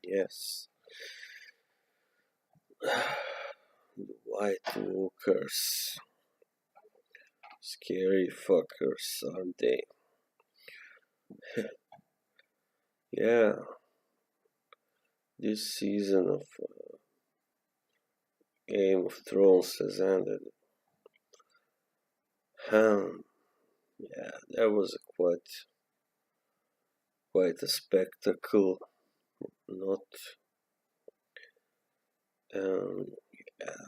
Yes. The White Walkers. Scary fuckers, aren't they? Yeah, this season of Game of Thrones has ended. Yeah, that was quite a spectacle. Not, yeah,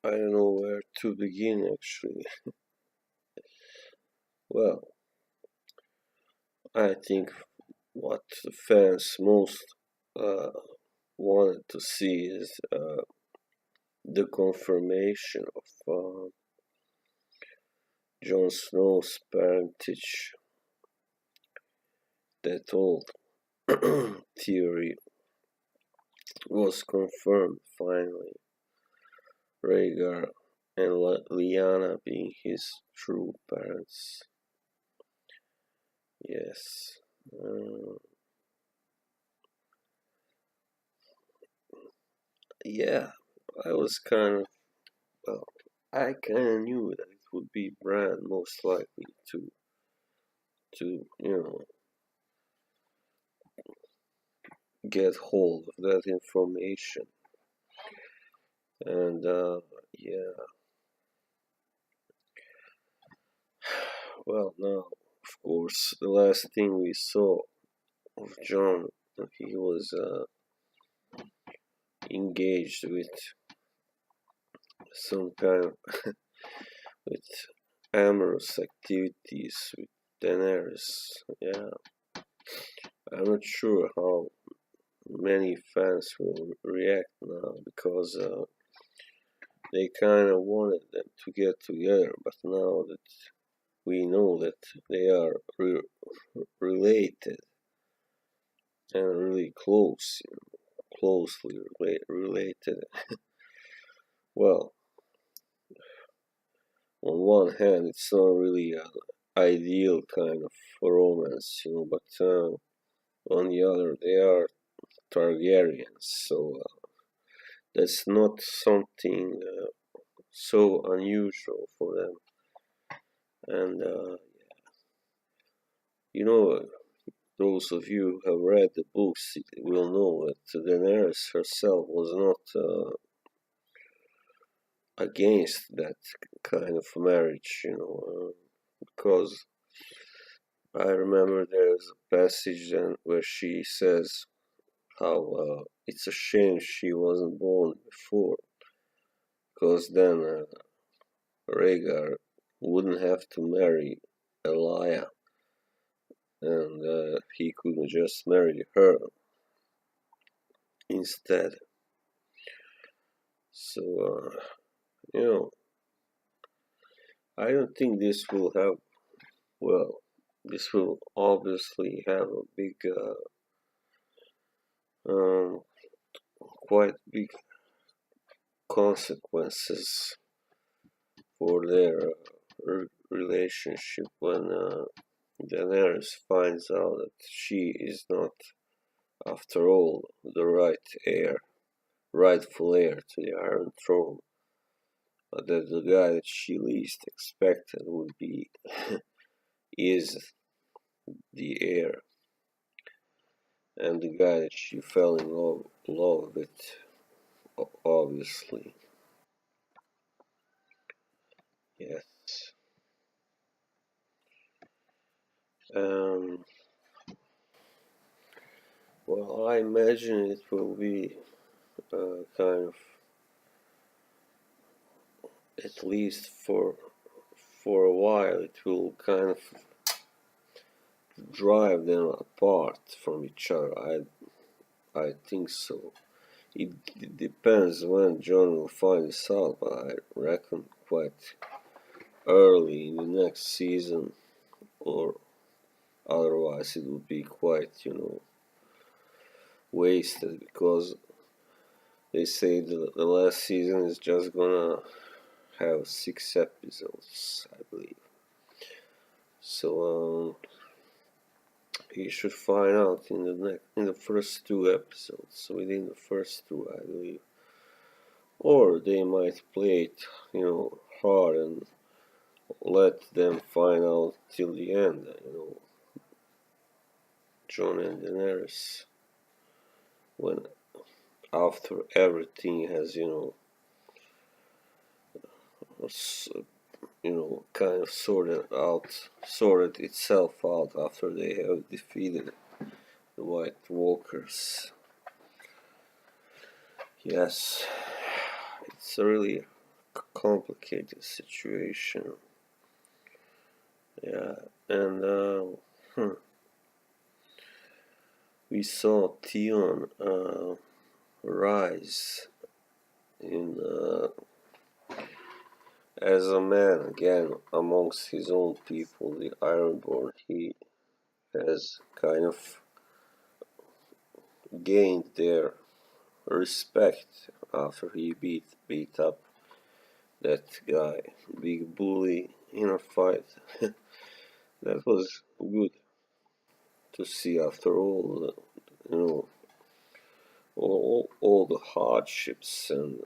I don't know where to begin actually. Well, I think what the fans most uh, wanted to see is the confirmation of Jon Snow's parentage. That old theory was confirmed finally. Rhaegar and Lyanna being his true parents. Yes. Yeah, I was well, I kind of knew that it would be Bran most likely to get hold of that information. And yeah, well, now, of course, the last thing we saw of Jon, he was engaged with some kind of with amorous activities with Daenerys. Yeah, I'm not sure how many fans will react now because they kind of wanted them to get together, but now that we know that they are related and really close, closely related. Well, on one hand, it's not really an ideal kind of romance, but on the other, they are Targaryens, so that's not something so unusual for them. And you know, those of you who have read the books will know that Daenerys herself was not against that kind of marriage, because I remember there's a passage where she says how it's a shame she wasn't born before, because then Rhaegar wouldn't have to marry Elia, and he could just marry her instead. So, you know, I don't think this will have, well, this will obviously have a um, quite big consequences for their relationship when Daenerys finds out that she is not, after all, the rightful heir to the Iron Throne, but that the guy that she least expected would be is the heir, and the guy that she fell in love with, obviously. Yes. Um, well, I imagine it will be kind of, at least for a while, it will kind of drive them apart from each other. I think so. It depends when Jon will find this out, but I reckon quite early in the next season, or otherwise it would be quite, wasted because they say the last season is just gonna have 6 episodes, I believe. So, he should find out in the first two episodes, within the first two, I believe. Or they might play it, hard and let them find out till the end, Jon and Daenerys, when after everything has, kind of sorted itself out after they have defeated the White Walkers. Yes, it's a really complicated situation. Yeah, and we saw Theon rise in as a man again amongst his own people, the Ironborn. He has kind of gained their respect after he beat up that guy, big bully, in a fight. That was good to see after all, you know, all the hardships and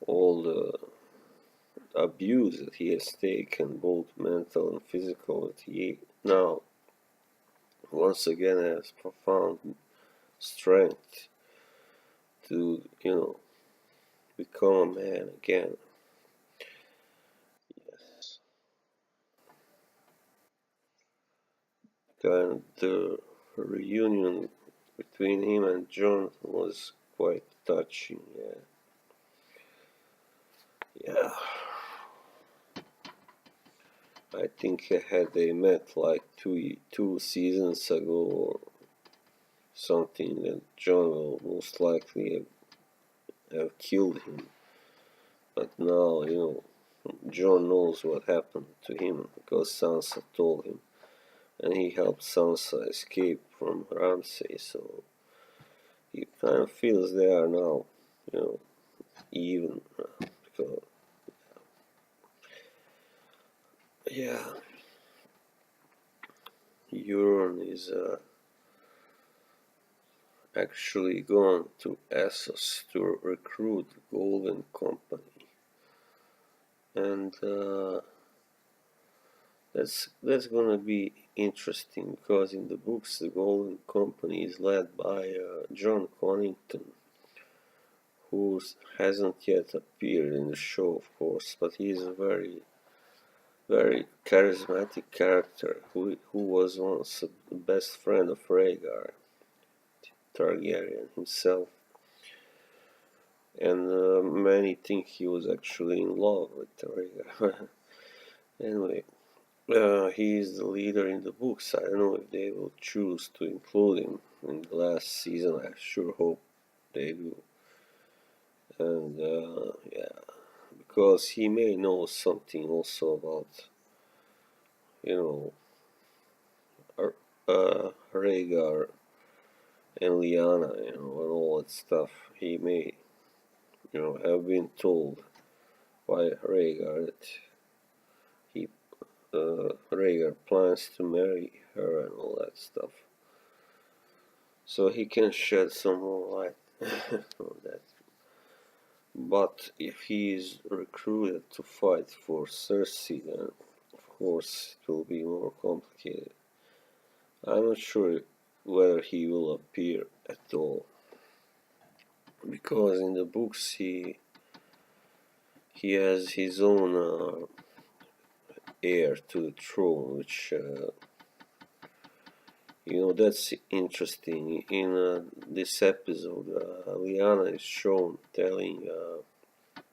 all the abuse that he has taken, both mental and physical, that he now once again has profound strength to, become a man again. Yes. And the reunion between him and Jon was quite touching. Yeah, yeah. I think had they met like two seasons ago or something, that Jon will most likely have killed him. But now, Jon knows what happened to him because Sansa told him, and he helped Sansa escape from Ramsay. So he kind of feels they are now, even. Because, yeah, Euron is actually gone to Essos to recruit the Golden Company, and that's gonna be interesting because in the books the Golden Company is led by Jon Connington, who hasn't yet appeared in the show, of course, but he is a very very charismatic character who was once the best friend of Rhaegar Targaryen himself, and many think he was actually in love with Rhaegar. Anyway, he is the leader in the books. I don't know if they will choose to include him in the last season. I sure hope they do. And yeah, because he may know something also about, you know, Rhaegar and Lyanna, and all that stuff. He may, have been told by Rhaegar that he, Rhaegar plans to marry her and all that stuff. So he can shed some more light on that. But if he is recruited to fight for Cersei, then of course it will be more complicated. I'm not sure whether he will appear at all, because in the books he has his own heir to the throne, which that's interesting. In this episode, Lyanna is shown telling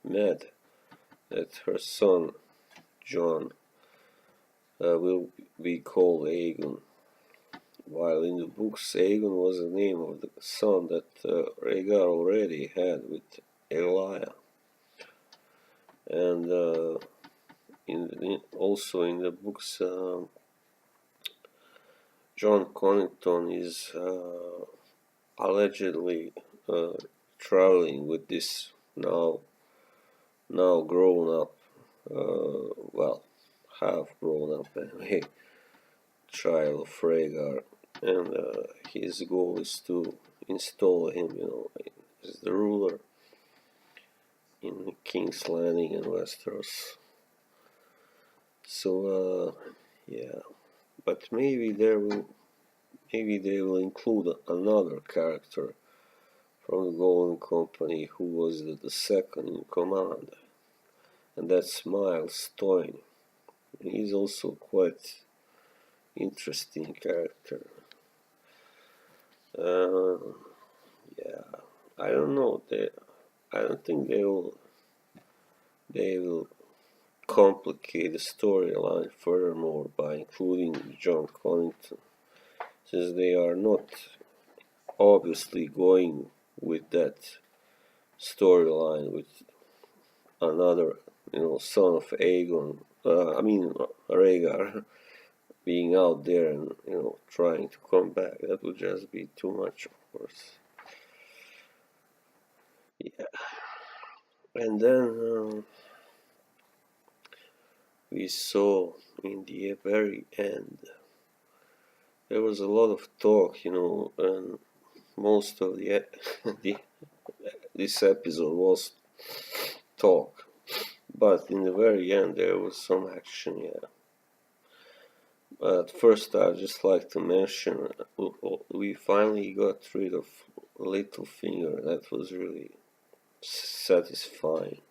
Ned that her son Jon will be called Aegon, while in the books Aegon was the name of the son that Rhaegar already had with Elia, and also in the books Jon Connington is allegedly traveling with this now grown up, well, half grown up anyway, child of Rhaegar, and his goal is to install him, as the ruler in King's Landing in Westeros. So yeah, but maybe they will include another character from the Golden Company who was the second in command, and that's Miles Toyne. He's also quite interesting character. Uh, yeah, I don't know. I don't think they will complicate the storyline furthermore by including John Connington, since they are not obviously going with that storyline with another, son of Aegon. Rhaegar being out there and trying to come back. That would just be too much, of course. Yeah, and then we saw in the very end there was a lot of talk, and most of the this episode was talk, but in the very end there was some action. Yeah. But first, I'd just like to mention we finally got rid of Littlefinger. That was really satisfying.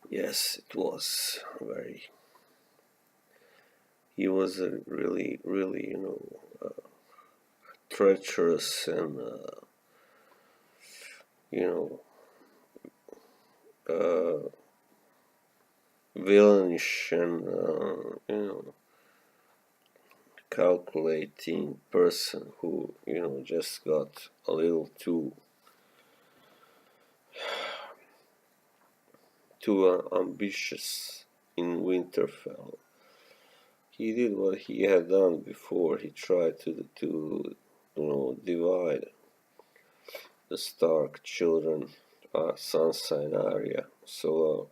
Yes, it was very. He was a really, really, treacherous and, uh, villainish and, calculating person who, just got a little too ambitious in Winterfell. He did what he had done before. He tried to divide the Stark children, Sansa and Arya. So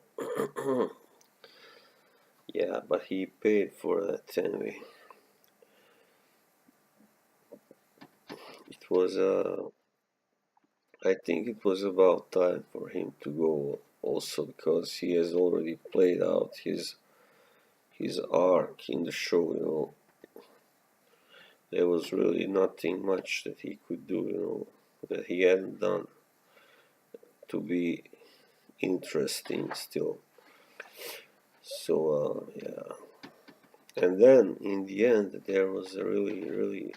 yeah, but he paid for that anyway. It was I think it was about time for him to go also, because he has already played out his arc in the show. There was really nothing much that he could do, that he hadn't done to be interesting still. So yeah, and then in the end there was a really, really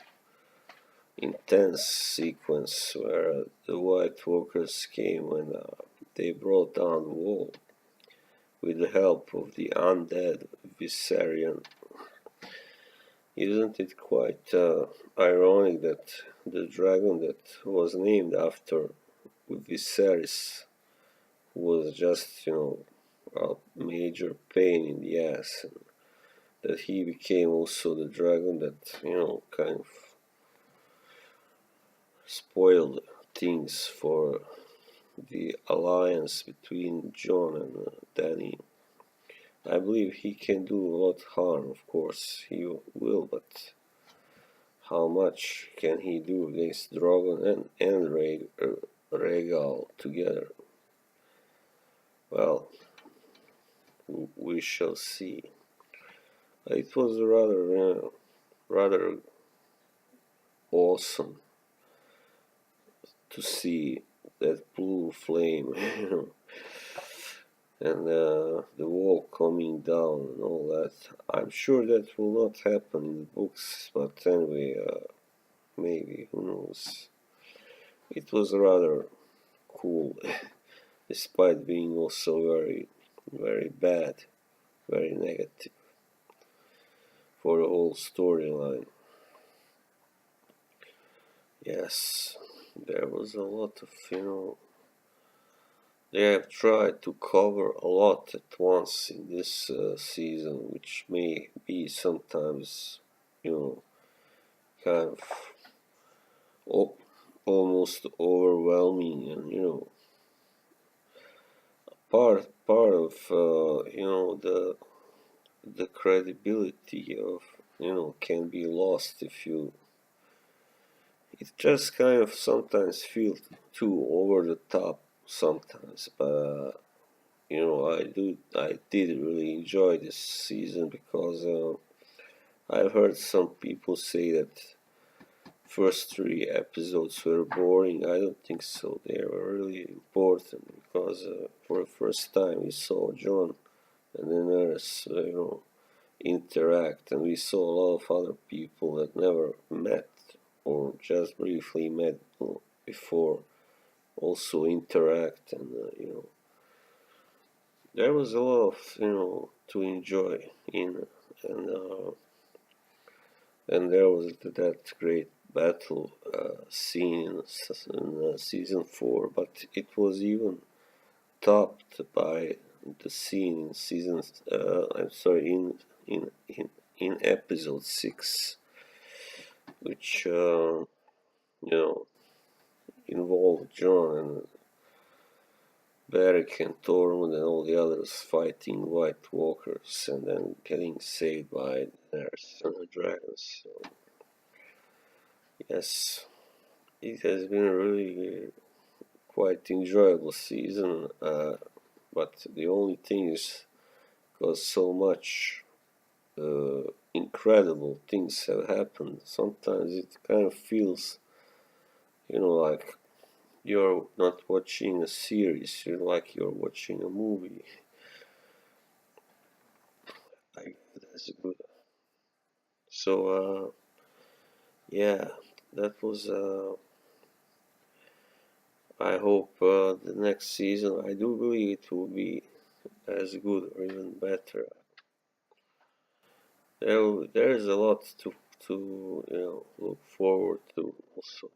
intense sequence where the White Walkers came and they brought down the wall with the help of the undead Viserion. Isn't it quite ironic that the dragon that was named after Viserys was just, a major pain in the ass, and that he became also the dragon that, kind of spoiled things for the alliance between Jon and Dany. I believe he can do a lot of harm, of course he will, but how much can he do against Drogon and Rhaegal together? Well, we shall see. It was rather awesome to see that blue flame, and the wall coming down and all that. I'm sure that will not happen in the books, but anyway, maybe, who knows. It was rather cool, despite being also very, very bad, very negative for the whole storyline. Yes, there was a lot of, they have tried to cover a lot at once in this season, which may be sometimes, kind of almost overwhelming, and part of the credibility of can be lost if you. It just kind of sometimes feels too over the top sometimes, but I did really enjoy this season because I've heard some people say that first three episodes were boring. I don't think so. They were really important because for the first time we saw John and the nurse, interact, and we saw a lot of other people that never met or just briefly met before also interact, and there was a lot of to enjoy in, and there was that great battle scene in season 4, but it was even topped by the scene in season I'm sorry in episode 6, which involved John and Beric and Tormund and all the others fighting White Walkers and then getting saved by Daenerys and the dragons. So, yes, it has been a really quite enjoyable season, but the only thing is because so much incredible things have happened, sometimes it kind of feels, like you're not watching a series, you're like you're watching a movie. Like, that's good. So, yeah, that was. I hope the next season, I do believe it will be as good or even better. There is a lot to look forward to also.